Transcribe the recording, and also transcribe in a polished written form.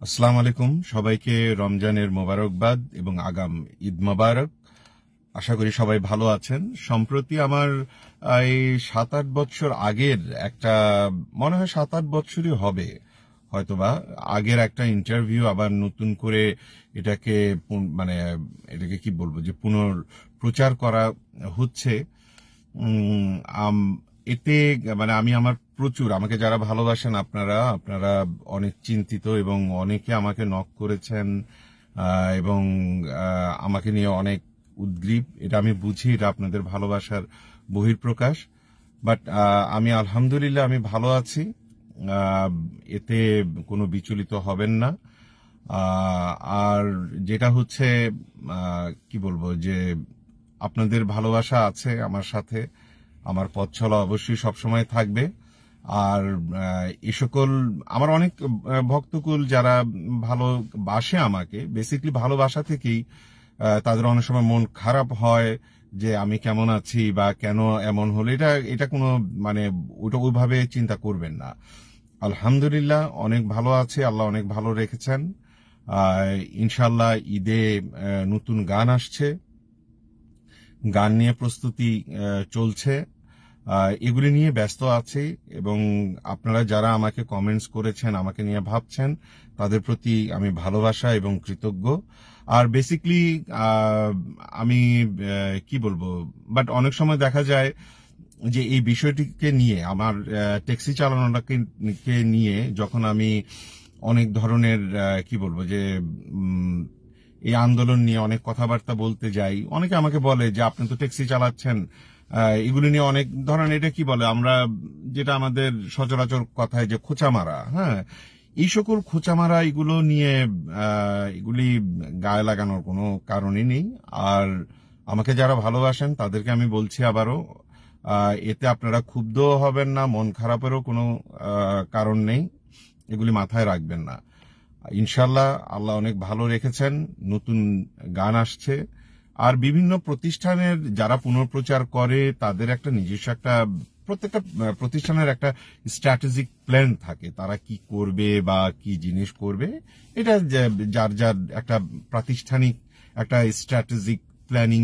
আসসালামু আলাইকুম, সবাইকে রমজানের মোবারকবাদ এবং আগাম ঈদ মোবারক। আশা করি সবাই ভালো আছেন। সম্প্রতি আমার এই 7-8 বছর আগের একটা, মনে হয় 7-8 বছরই হবে হয়তোবা, আগের একটা ইন্টারভিউ আবার নতুন করে এটাকে মানে এটাকে কি বলবো যে পুনঃপ্রচার করা হচ্ছে। উম, এতে মানে আমি আমার প্রচুর, আমাকে যারা ভালোবাসেন আপনারা আপনারা অনেক চিন্তিত এবং অনেকে আমাকে নক করেছেন এবং আমাকে নিয়ে অনেক উদ্গ্রীব। এটা আমি বুঝি, এটা আপনাদের ভালোবাসার বহিঃপ্রকাশ। বাট আমি আলহামদুলিল্লাহ আমি ভালো আছি। আহ, এতে কোনো বিচলিত হবেন না। আর যেটা হচ্ছে কি বলবো যে আপনাদের ভালোবাসা আছে আমার সাথে, আমার পথ চলা অবশ্যই সবসময় থাকবে। আর এই সকল আমার অনেক ভক্তকুল যারা ভালোবাসে আমাকে, বেসিক্যালি ভালোবাসা থেকেই তাদের অনেক সময় মন খারাপ হয় যে আমি কেমন আছি বা কেন এমন হলো। এটা এটা কোনো মানে ওটা ওইভাবে চিন্তা করবেন না। আলহামদুলিল্লাহ অনেক ভালো আছে, আল্লাহ অনেক ভালো রেখেছেন। ইনশাল্লাহ ঈদে নতুন গান আসছে, গান নিয়ে প্রস্তুতি চলছে, এগুলি নিয়ে ব্যস্ত আছি। এবং আপনারা যারা আমাকে কমেন্টস করেছেন, আমাকে নিয়ে ভাবছেন, তাদের প্রতি আমি ভালোবাসা এবং কৃতজ্ঞ। আর বেসিক্যালি আমি কি বলবো, বাট অনেক সময় দেখা যায় যে এই বিষয়টিকে নিয়ে, আমার ট্যাক্সি চালানোটাকে নিয়ে যখন আমি অনেক ধরনের কি বলবো যে এই আন্দোলন নিয়ে অনেক কথাবার্তা বলতে যাই, অনেকে আমাকে বলে যে আপনি তো ট্যাক্সি চালাচ্ছেন, এগুলি নিয়ে অনেক ধরনের, এটা কি বলে আমরা যেটা আমাদের সচরাচর কথায় যে খোঁচা মারা, হ্যাঁ, এই সকল খোঁচা মারা এগুলো নিয়ে এগুলি গায়ে লাগানোর কোনো কারণই নেই। আর আমাকে যারা ভালোবাসেন তাদেরকে আমি বলছি আবারও, এতে আপনারা ক্ষুব্ধ হবেন না, মন খারাপেরও কোনো কারণ নেই, এগুলি মাথায় রাখবেন না। ইনশাল্লাহ আল্লাহ অনেক ভালো রেখেছেন, নতুন গান আসছে। আর বিভিন্ন প্রতিষ্ঠানের যারা পুনঃপ্রচার করে তাদের একটা নিজস্ব একটা, প্রত্যেকটা প্রতিষ্ঠানের একটা স্ট্র্যাটেজিক প্ল্যান থাকে, তারা কি করবে বা কি জিনিস করবে, এটা যার যার একটা প্রাতিষ্ঠানিক একটা স্ট্র্যাটেজিক প্ল্যানিং